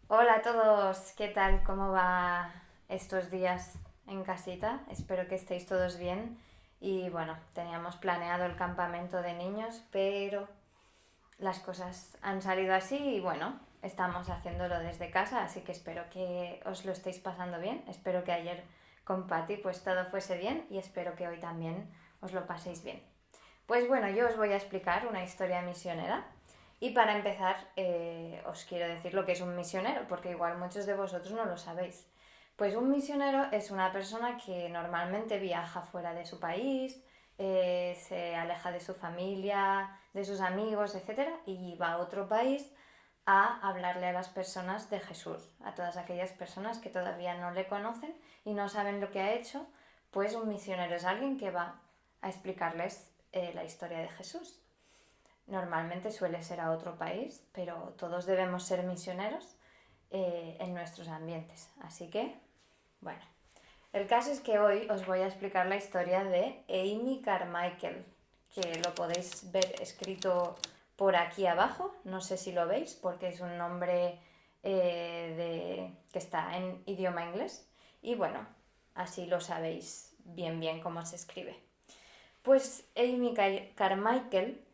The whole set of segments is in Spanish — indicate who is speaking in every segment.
Speaker 1: Hola a todos, ¿qué tal? ¿Cómo va estos días en casita? Espero que estéis todos bien. Y bueno, teníamos planeado el campamento de niños, pero las cosas han salido así y bueno, estamos haciéndolo desde casa, así que espero que os lo estéis pasando bien. Espero que ayer con Patti pues todo fuese bien y espero que hoy también os lo paséis bien. Pues bueno, yo os voy a explicar una historia misionera y para empezar os quiero decir lo que es un misionero, porque igual muchos de vosotros no lo sabéis. Pues un misionero es una persona que normalmente viaja fuera de su país, se aleja de su familia, de sus amigos, etcétera, y va a otro país a hablarle a las personas de Jesús, a todas aquellas personas que todavía no le conocen y no saben lo que ha hecho, pues un misionero es alguien que va a explicarles la historia de Jesús. Normalmente suele ser a otro país, pero todos debemos ser misioneros en nuestros ambientes. Así que, bueno, el caso es que hoy os voy a explicar la historia de Amy Carmichael, que lo podéis ver escrito por aquí abajo, no sé si lo veis, porque es un nombre que está en idioma inglés. Y bueno, así lo sabéis bien cómo se escribe. Pues Amy Carmichael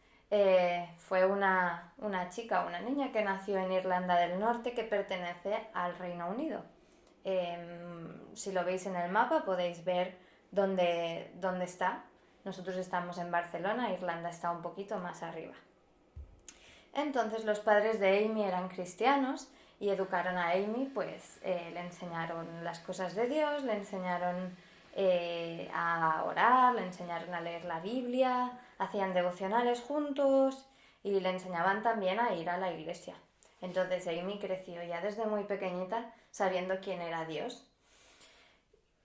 Speaker 1: fue una chica, una niña que nació en Irlanda del Norte que pertenece al Reino Unido. Si lo veis en el mapa podéis ver dónde está. Nosotros estamos en Barcelona, Irlanda está un poquito más arriba. Entonces los padres de Amy eran cristianos y educaron a Amy, pues le enseñaron las cosas de Dios, le enseñaron a orar, le enseñaron a leer la Biblia, hacían devocionales juntos y le enseñaban también a ir a la iglesia. Entonces Amy creció ya desde muy pequeñita sabiendo quién era Dios.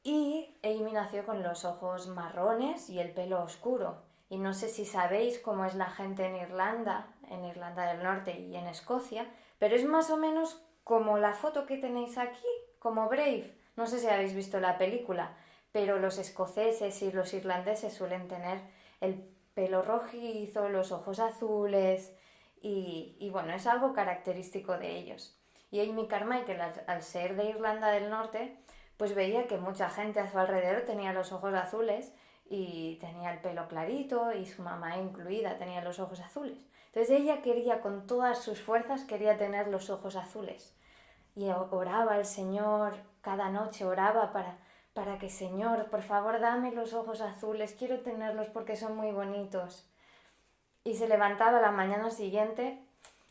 Speaker 1: Y Amy nació con los ojos marrones y el pelo oscuro. Y no sé si sabéis cómo es la gente en Irlanda del Norte y en Escocia, pero es más o menos como la foto que tenéis aquí, como Brave. No sé si habéis visto la película, pero los escoceses y los irlandeses suelen tener el pelo rojizo, los ojos azules y bueno, es algo característico de ellos. Y Amy Carmichael, al ser de Irlanda del Norte, pues veía que mucha gente a su alrededor tenía los ojos azules y tenía el pelo clarito y su mamá incluida tenía los ojos azules. Entonces ella quería con todas sus fuerzas, quería tener los ojos azules. Y oraba al Señor, cada noche oraba para que, Señor, por favor dame los ojos azules, quiero tenerlos porque son muy bonitos. Y se levantaba la mañana siguiente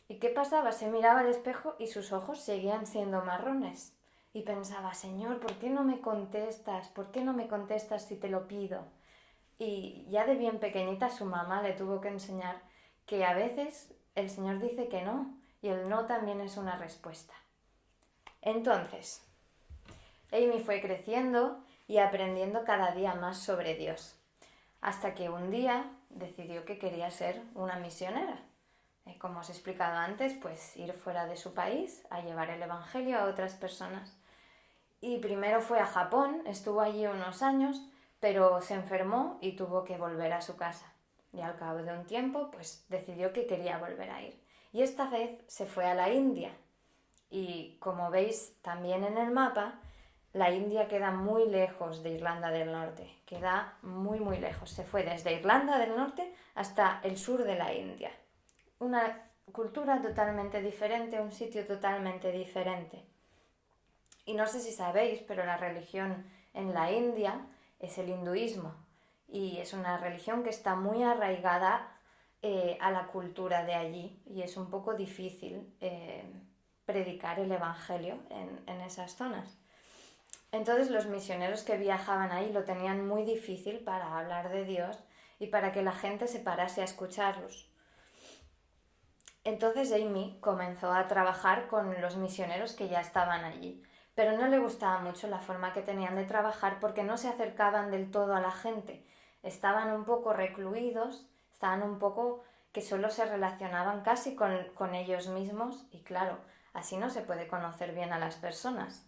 Speaker 1: y ¿qué pasaba? Se miraba al espejo y sus ojos seguían siendo marrones. Y pensaba, Señor, ¿por qué no me contestas? ¿Por qué no me contestas si te lo pido? Y ya de bien pequeñita su mamá le tuvo que enseñar que a veces el Señor dice que no y el no también es una respuesta. Entonces, Amy fue creciendo y aprendiendo cada día más sobre Dios, hasta que un día decidió que quería ser una misionera. Como os he explicado antes, pues ir fuera de su país a llevar el Evangelio a otras personas. Y primero fue a Japón, estuvo allí unos años, pero se enfermó y tuvo que volver a su casa. Y al cabo de un tiempo, pues decidió que quería volver a ir. Y esta vez se fue a la India. Y como veis también en el mapa, la India queda muy lejos de Irlanda del Norte. Queda muy lejos. Se fue desde Irlanda del Norte hasta el sur de la India. Una cultura totalmente diferente, un sitio totalmente diferente. Y no sé si sabéis, pero la religión en la India es el hinduismo. Y es una religión que está muy arraigada a la cultura de allí. Y es un poco difícil predicar el Evangelio en esas zonas. Entonces los misioneros que viajaban ahí lo tenían muy difícil para hablar de Dios y para que la gente se parase a escucharlos. Entonces Amy comenzó a trabajar con los misioneros que ya estaban allí, pero no le gustaba mucho la forma que tenían de trabajar porque no se acercaban del todo a la gente. Estaban un poco recluidos, estaban un poco que solo se relacionaban casi con ellos mismos y claro, así no se puede conocer bien a las personas.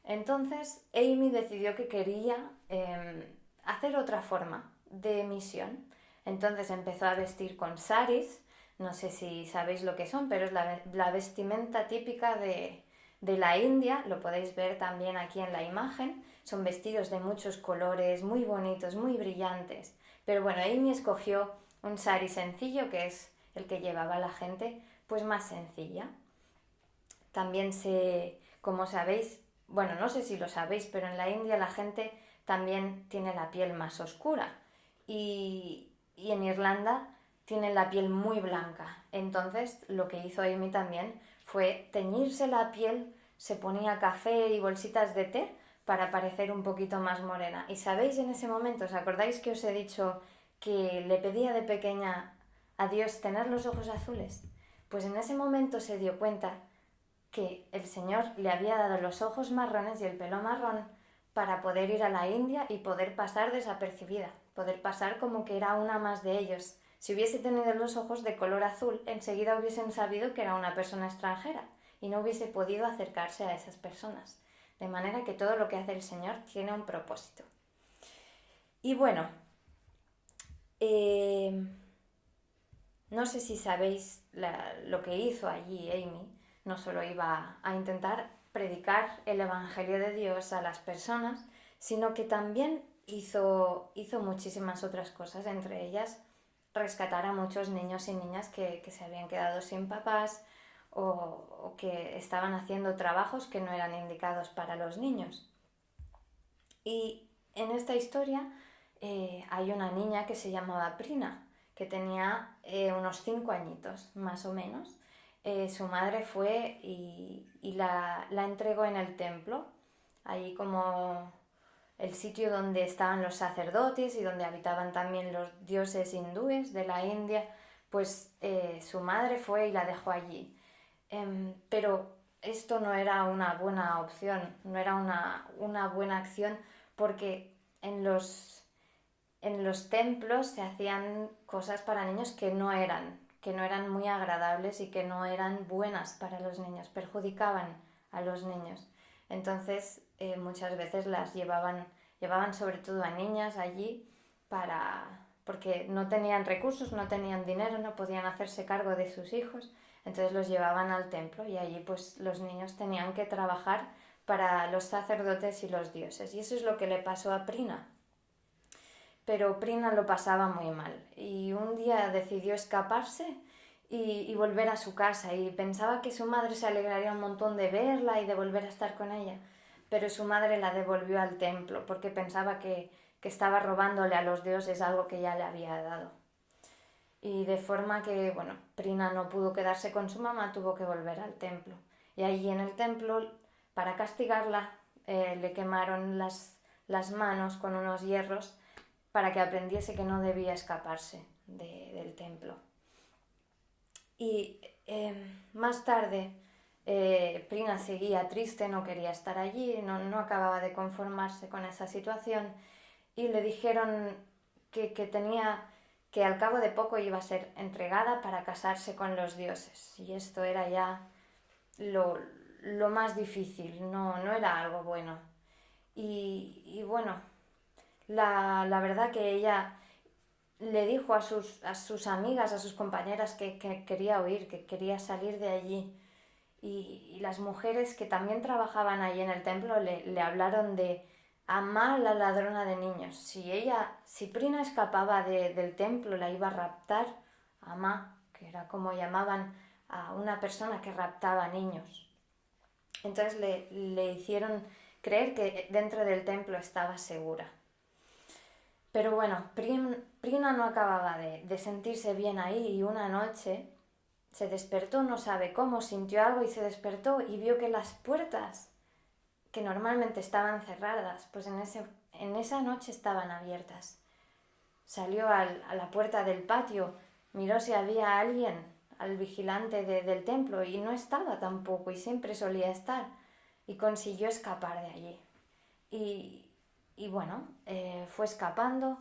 Speaker 1: Entonces Amy decidió que quería hacer otra forma de misión. Entonces empezó a vestir con saris, no sé si sabéis lo que son, pero es la vestimenta típica de la India, lo podéis ver también aquí en la imagen, son vestidos de muchos colores, muy bonitos, muy brillantes. Pero bueno, Amy escogió un sari sencillo, que es el que llevaba la gente, pues más sencilla. También como sabéis, bueno, no sé si lo sabéis, pero en la India la gente también tiene la piel más oscura y en Irlanda tienen la piel muy blanca. Entonces lo que hizo Amy también fue teñirse la piel, se ponía café y bolsitas de té para parecer un poquito más morena. Y sabéis, en ese momento, ¿os acordáis que os he dicho que le pedía de pequeña a Dios tener los ojos azules? Pues en ese momento se dio cuenta que el Señor le había dado los ojos marrones y el pelo marrón para poder ir a la India y poder pasar desapercibida, poder pasar como que era una más de ellos. Si hubiese tenido los ojos de color azul, enseguida hubiesen sabido que era una persona extranjera y no hubiese podido acercarse a esas personas. De manera que todo lo que hace el Señor tiene un propósito. Y bueno, no sé si sabéis lo que hizo allí Amy. No solo iba a intentar predicar el Evangelio de Dios a las personas, sino que también hizo muchísimas otras cosas, entre ellas rescatar a muchos niños y niñas que se habían quedado sin papás o que estaban haciendo trabajos que no eran indicados para los niños. Y en esta historia hay una niña que se llamaba Prina, que tenía unos 5 añitos, más o menos. Su madre fue y la entregó en el templo, allí como el sitio donde estaban los sacerdotes y donde habitaban también los dioses hindúes de la India, pues su madre fue y la dejó allí. Pero esto no era una buena opción, no era una buena acción, porque en los templos se hacían cosas para niños que no eran muy agradables y que no eran buenas para los niños, perjudicaban a los niños. Entonces muchas veces las llevaban sobre todo a niñas allí porque no tenían recursos, no tenían dinero, no podían hacerse cargo de sus hijos, entonces los llevaban al templo y allí pues los niños tenían que trabajar para los sacerdotes y los dioses. Y eso es lo que le pasó a Prina. Pero Prina lo pasaba muy mal y un día decidió escaparse y volver a su casa, y pensaba que su madre se alegraría un montón de verla y de volver a estar con ella, pero su madre la devolvió al templo porque pensaba que estaba robándole a los dioses algo que ya le había dado. Y de forma que, bueno, Prina no pudo quedarse con su mamá, tuvo que volver al templo. Y allí en el templo, para castigarla, le quemaron las manos con unos hierros para que aprendiese que no debía escaparse del templo. Y más tarde Prina seguía triste, no quería estar allí, no acababa de conformarse con esa situación, y le dijeron que al cabo de poco iba a ser entregada para casarse con los dioses, y esto era ya lo más difícil, no era algo bueno. Y bueno, la verdad que ella le dijo a sus amigas, a sus compañeras que quería huir, que quería salir de allí. Y las mujeres que también trabajaban allí en el templo le hablaron de Amá, la ladrona de niños. Si Prina escapaba del templo, la iba a raptar Amá, que era como llamaban a una persona que raptaba niños. Entonces le hicieron creer que dentro del templo estaba segura. Pero bueno, Prina no acababa de sentirse bien ahí, y una noche se despertó, no sabe cómo, sintió algo y se despertó y vio que las puertas, que normalmente estaban cerradas, pues en esa noche estaban abiertas. Salió a la puerta del patio, miró si había alguien, al vigilante del templo, y no estaba tampoco, y siempre solía estar, y consiguió escapar de allí. Y bueno, fue escapando,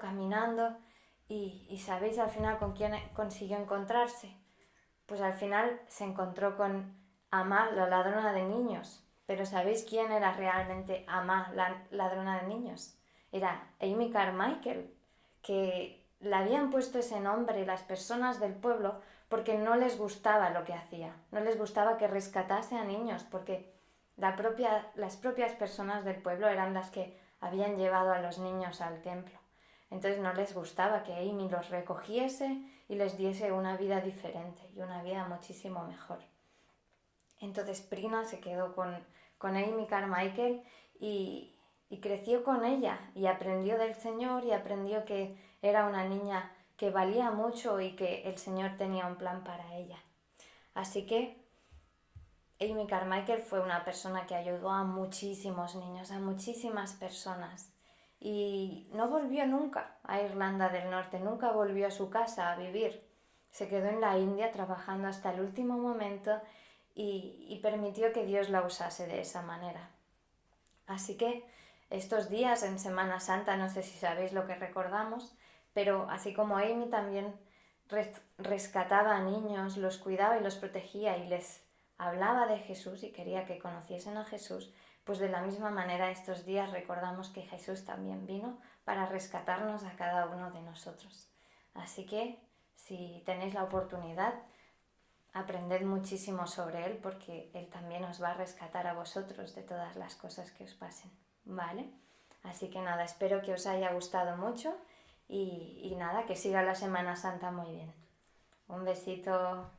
Speaker 1: caminando, y ¿sabéis al final con quién consiguió encontrarse? Pues al final se encontró con Amá, la ladrona de niños. Pero ¿sabéis quién era realmente Amá, la ladrona de niños? Era Amy Carmichael, que le habían puesto ese nombre las personas del pueblo porque no les gustaba lo que hacía, no les gustaba que rescatase a niños, porque las propias personas del pueblo eran las que habían llevado a los niños al templo. Entonces no les gustaba que Amy los recogiese y les diese una vida diferente y una vida muchísimo mejor. Entonces Prina se quedó con Amy Carmichael y creció con ella y aprendió del Señor y aprendió que era una niña que valía mucho y que el Señor tenía un plan para ella. Así que Amy Carmichael fue una persona que ayudó a muchísimos niños, a muchísimas personas. Y no volvió nunca a Irlanda del Norte, nunca volvió a su casa a vivir. Se quedó en la India trabajando hasta el último momento y permitió que Dios la usase de esa manera. Así que estos días en Semana Santa, no sé si sabéis lo que recordamos, pero así como Amy también rescataba a niños, los cuidaba y los protegía y les hablaba de Jesús y quería que conociesen a Jesús, pues de la misma manera estos días recordamos que Jesús también vino para rescatarnos a cada uno de nosotros. Así que si tenéis la oportunidad, aprended muchísimo sobre Él porque Él también os va a rescatar a vosotros de todas las cosas que os pasen, ¿vale? Así que nada, espero que os haya gustado mucho y nada, que siga la Semana Santa muy bien. Un besito.